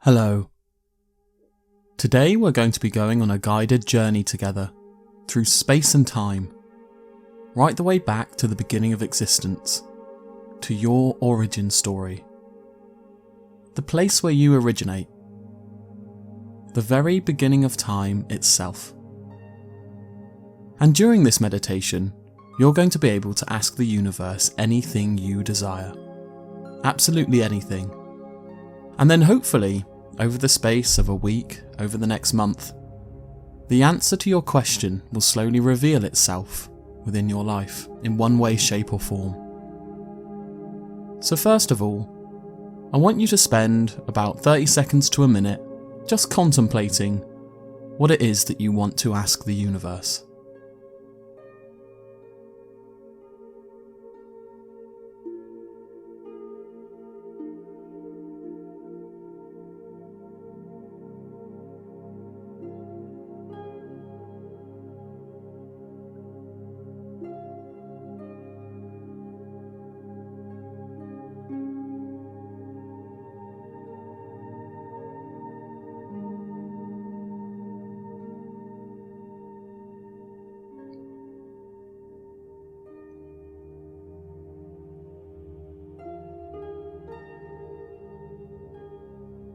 Hello. Today we're going to be going on a guided journey together through space and time, right the way back to the beginning of existence, to your origin story, the place where you originate, the very beginning of time itself. And during this meditation, you're going to be able to ask the universe anything you desire. Absolutely anything. And then hopefully, over the space of a week, over the next month, the answer to your question will slowly reveal itself within your life in one way, shape or form. So first of all, I want you to spend about 30 seconds to a minute just contemplating what it is that you want to ask the universe.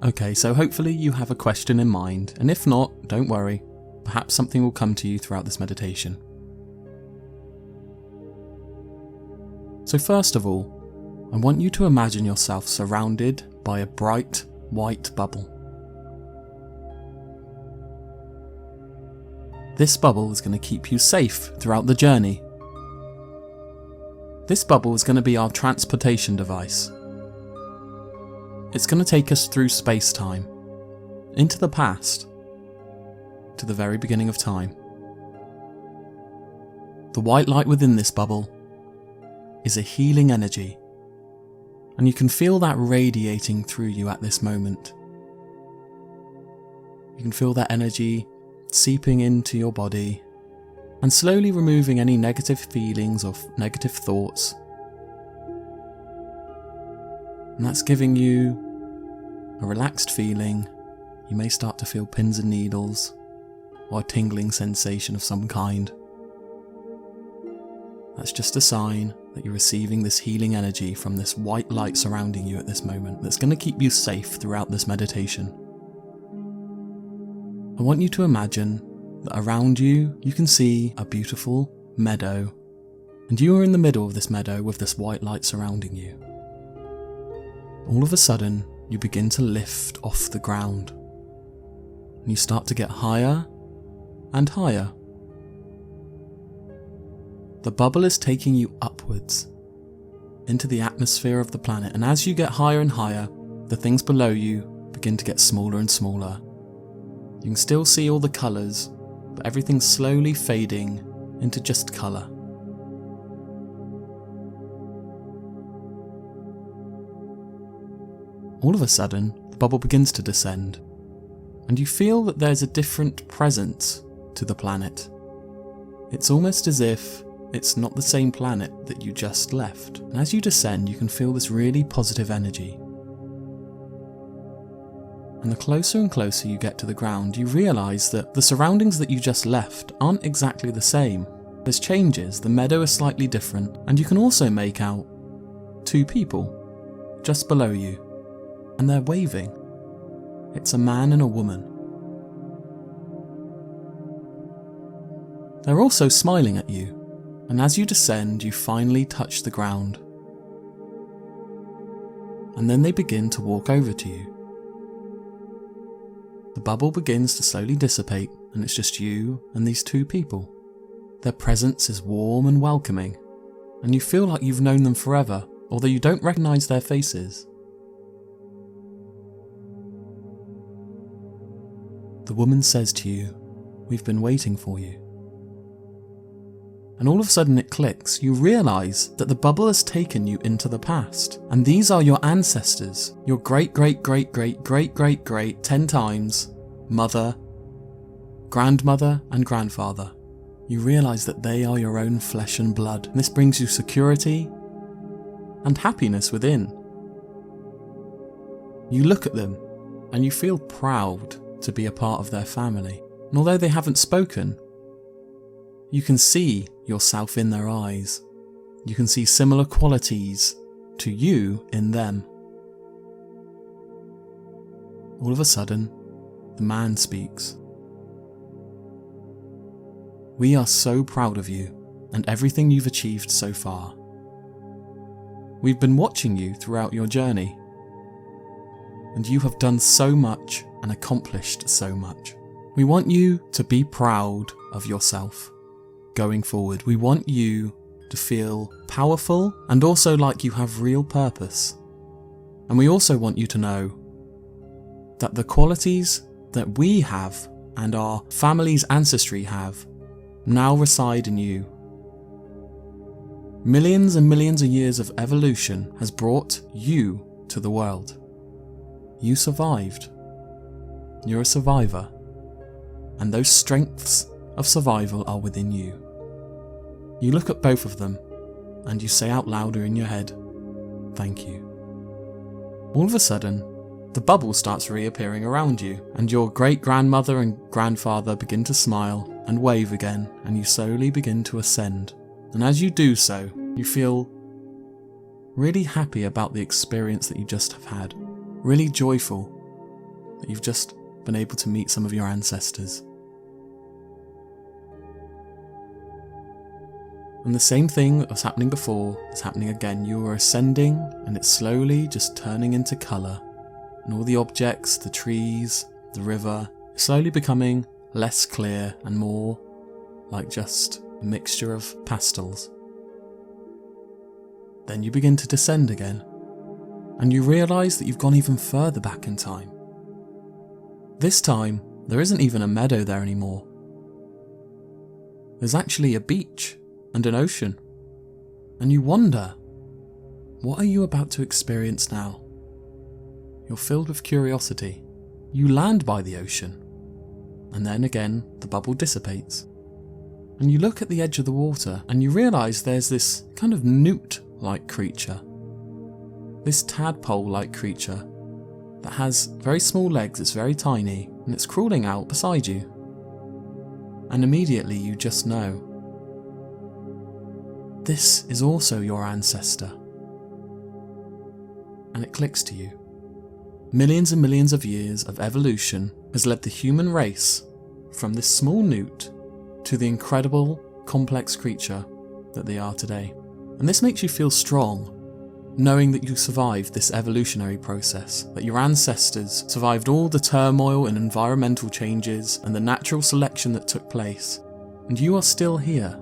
Okay, so hopefully you have a question in mind, and if not, don't worry, perhaps something will come to you throughout this meditation. So first of all, I want you to imagine yourself surrounded by a bright white bubble. This bubble is going to keep you safe throughout the journey. This bubble is going to be our transportation device. It's going to take us through space-time, into the past, to the very beginning of time. The white light within this bubble is a healing energy, and you can feel that radiating through you at this moment. You can feel that energy seeping into your body and slowly removing any negative feelings or negative thoughts. And that's giving you a relaxed feeling. You may start to feel pins and needles or a tingling sensation of some kind. That's just a sign that you're receiving this healing energy from this white light surrounding you at this moment that's going to keep you safe throughout this meditation. I want you to imagine that around you, you can see a beautiful meadow, and you are in the middle of this meadow with this white light surrounding you. All of a sudden, you begin to lift off the ground, and you start to get higher and higher. The bubble is taking you upwards into the atmosphere of the planet, and as you get higher and higher, the things below you begin to get smaller and smaller. You can still see all the colours, but everything's slowly fading into just colour. All of a sudden, the bubble begins to descend, and you feel that there's a different presence to the planet. It's almost as if it's not the same planet that you just left. And as you descend, you can feel this really positive energy. And the closer and closer you get to the ground, you realise that the surroundings that you just left aren't exactly the same. There's changes, the meadow is slightly different, and you can also make out two people just below you. And they're waving. It's a man and a woman. They're also smiling at you, and as you descend, you finally touch the ground. And then they begin to walk over to you. The bubble begins to slowly dissipate, and it's just you and these two people. Their presence is warm and welcoming, and you feel like you've known them forever, although you don't recognise their faces. The woman says to you, "We've been waiting for you." And all of a sudden it clicks. You realise that the bubble has taken you into the past. And these are your ancestors. Your great, great, great, great, great, great, great 10 times mother, grandmother and grandfather. You realise that they are your own flesh and blood. And this brings you security and happiness within. You look at them and you feel proud to be a part of their family. And although they haven't spoken, you can see yourself in their eyes. You can see similar qualities to you in them. All of a sudden, the man speaks. We are so proud of you and everything you've achieved so far. We've been watching you throughout your journey, and you have done so much and accomplished so much. We want you to be proud of yourself going forward. We want you to feel powerful and also like you have real purpose. And we also want you to know that the qualities that we have and our family's ancestry have now reside in you. Millions and millions of years of evolution has brought you to the world. You survived. You're a survivor. And those strengths of survival are within you. You look at both of them and you say out louder in your head, "Thank you." All of a sudden, the bubble starts reappearing around you, and your great-grandmother and grandfather begin to smile and wave again, and you slowly begin to ascend. And as you do so, you feel really happy about the experience that you just have had, really joyful that you've just been able to meet some of your ancestors. And the same thing that was happening before is happening again. You are ascending and it's slowly just turning into colour. And all the objects, the trees, the river, is slowly becoming less clear and more like just a mixture of pastels. Then you begin to descend again. And you realise that you've gone even further back in time. This time, there isn't even a meadow there anymore. There's actually a beach and an ocean. And you wonder, what are you about to experience now? You're filled with curiosity. You land by the ocean. And then again, the bubble dissipates. And you look at the edge of the water and you realise there's this kind of newt-like creature. This tadpole-like creature that has very small legs, it's very tiny, and it's crawling out beside you. And immediately you just know, this is also your ancestor. And it clicks to you. Millions and millions of years of evolution has led the human race from this small newt to the incredible, complex creature that they are today. And this makes you feel strong, knowing that you survived this evolutionary process, that your ancestors survived all the turmoil and environmental changes and the natural selection that took place, and you are still here,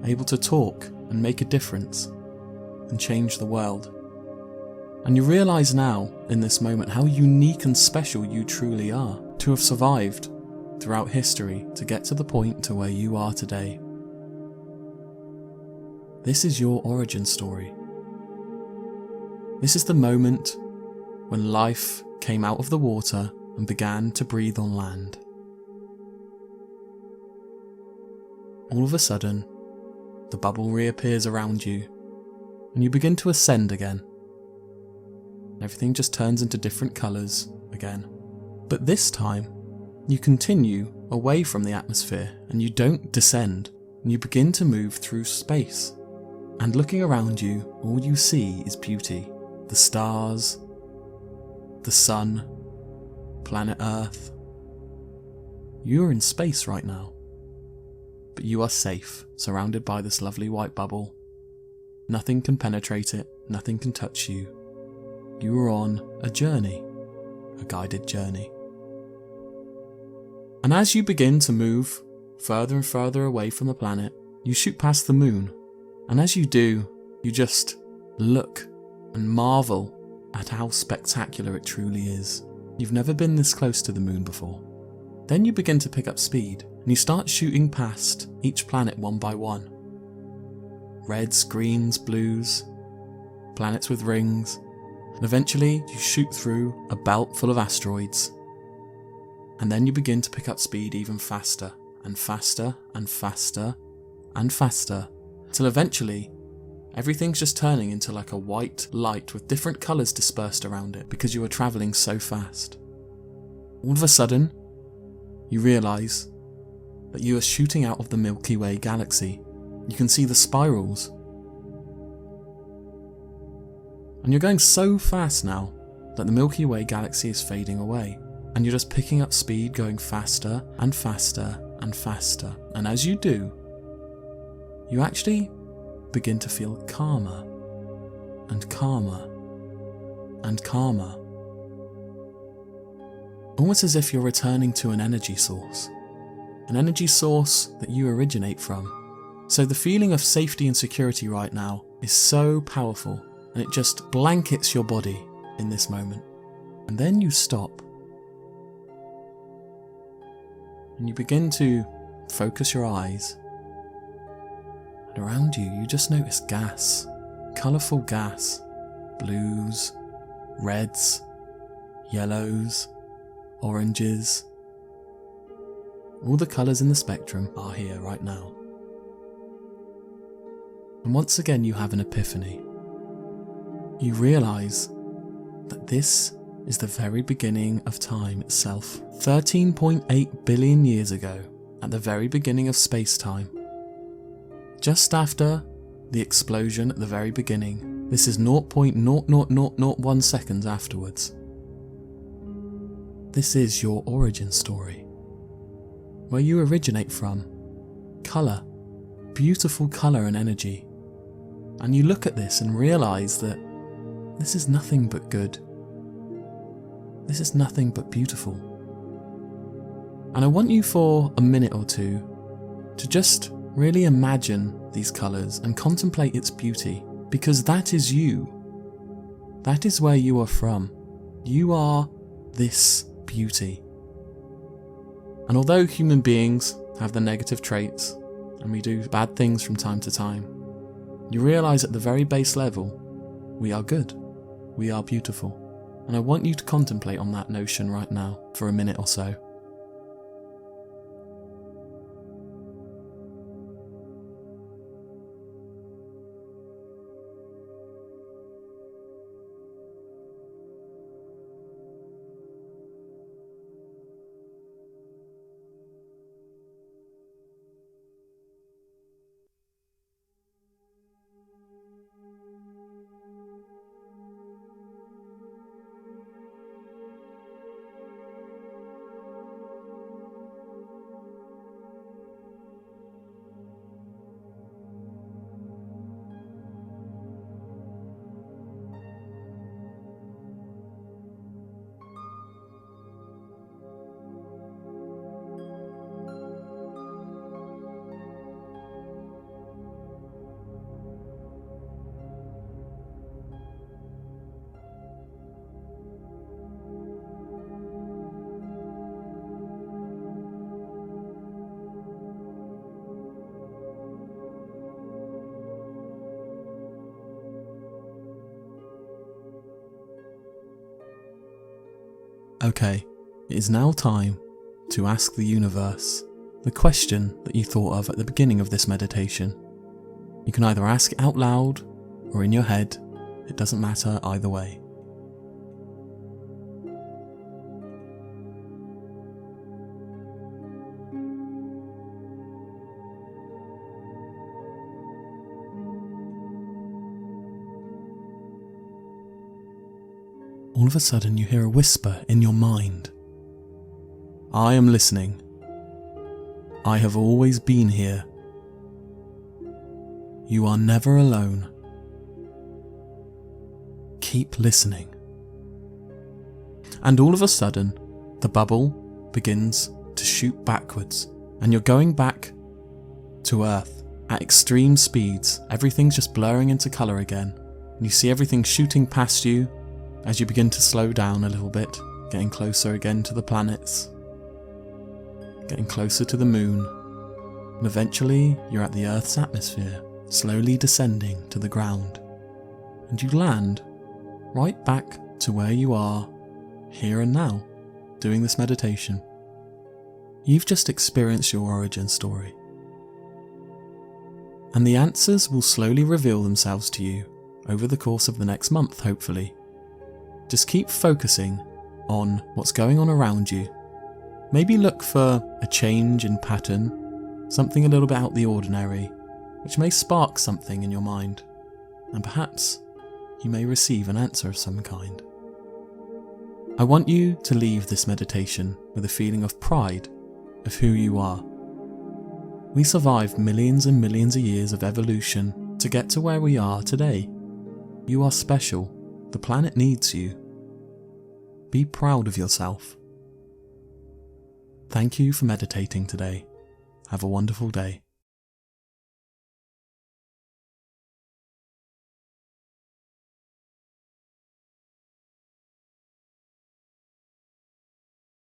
able to talk and make a difference and change the world. And you realise now, in this moment, how unique and special you truly are, to have survived throughout history to get to the point to where you are today. This is your origin story. This is the moment when life came out of the water and began to breathe on land. All of a sudden, the bubble reappears around you, and you begin to ascend again. Everything just turns into different colours again. But this time, you continue away from the atmosphere, and you don't descend, and you begin to move through space. And looking around you, all you see is beauty. The stars, the sun, planet Earth. You're in space right now. But you are safe, surrounded by this lovely white bubble. Nothing can penetrate it, nothing can touch you. You are on a journey, a guided journey. And as you begin to move further and further away from the planet, you shoot past the moon. And as you do, you just look and marvel at how spectacular it truly is. You've never been this close to the moon before. Then you begin to pick up speed, and you start shooting past each planet one by one. Reds, greens, blues, planets with rings, and eventually you shoot through a belt full of asteroids. And then you begin to pick up speed even faster, and faster, and faster, and faster, till eventually Everything's just turning into like a white light with different colours dispersed around it because you are travelling so fast. All of a sudden, you realise that you are shooting out of the Milky Way galaxy. You can see the spirals. And you're going so fast now that the Milky Way galaxy is fading away. And you're just picking up speed, going faster and faster and faster. And as you do, you actually begin to feel calmer and calmer and calmer. Almost as if you're returning to an energy source that you originate from. So the feeling of safety and security right now is so powerful, and it just blankets your body in this moment. And then you stop. And you begin to focus your eyes. And around you, you just notice gas. Colourful gas. Blues, reds, yellows, oranges. All the colours in the spectrum are here right now. And once again you have an epiphany. You realise that this is the very beginning of time itself. 13.8 billion years ago, at the very beginning of space-time. Just after the explosion at the very beginning, this is 0.00001 seconds afterwards. This is your origin story. Where you originate from. Colour. Beautiful colour and energy. And you look at this and realise that this is nothing but good. This is nothing but beautiful. And I want you for a minute or two to just really imagine these colours and contemplate its beauty, because that is you. That is where you are from. You are this beauty. And although human beings have the negative traits and we do bad things from time to time, you realise at the very base level, we are good. We are beautiful. And I want you to contemplate on that notion right now for a minute or so. Okay, it is now time to ask the universe the question that you thought of at the beginning of this meditation. You can either ask it out loud or in your head, it doesn't matter either way. All of a sudden you hear a whisper in your mind. I am listening. I have always been here. You are never alone. Keep listening. And all of a sudden, the bubble begins to shoot backwards, and you're going back to Earth at extreme speeds. Everything's just blurring into colour again, and you see everything shooting past you as you begin to slow down a little bit, getting closer again to the planets, getting closer to the moon, and eventually you're at the Earth's atmosphere, slowly descending to the ground, and you land right back to where you are, here and now, doing this meditation. You've just experienced your origin story. And the answers will slowly reveal themselves to you over the course of the next month, hopefully. Just keep focusing on what's going on around you. Maybe look for a change in pattern, something a little bit out of the ordinary, which may spark something in your mind, and perhaps you may receive an answer of some kind. I want you to leave this meditation with a feeling of pride of who you are. We survived millions and millions of years of evolution to get to where we are today. You are special. The planet needs you. Be proud of yourself. Thank you for meditating today. Have a wonderful day.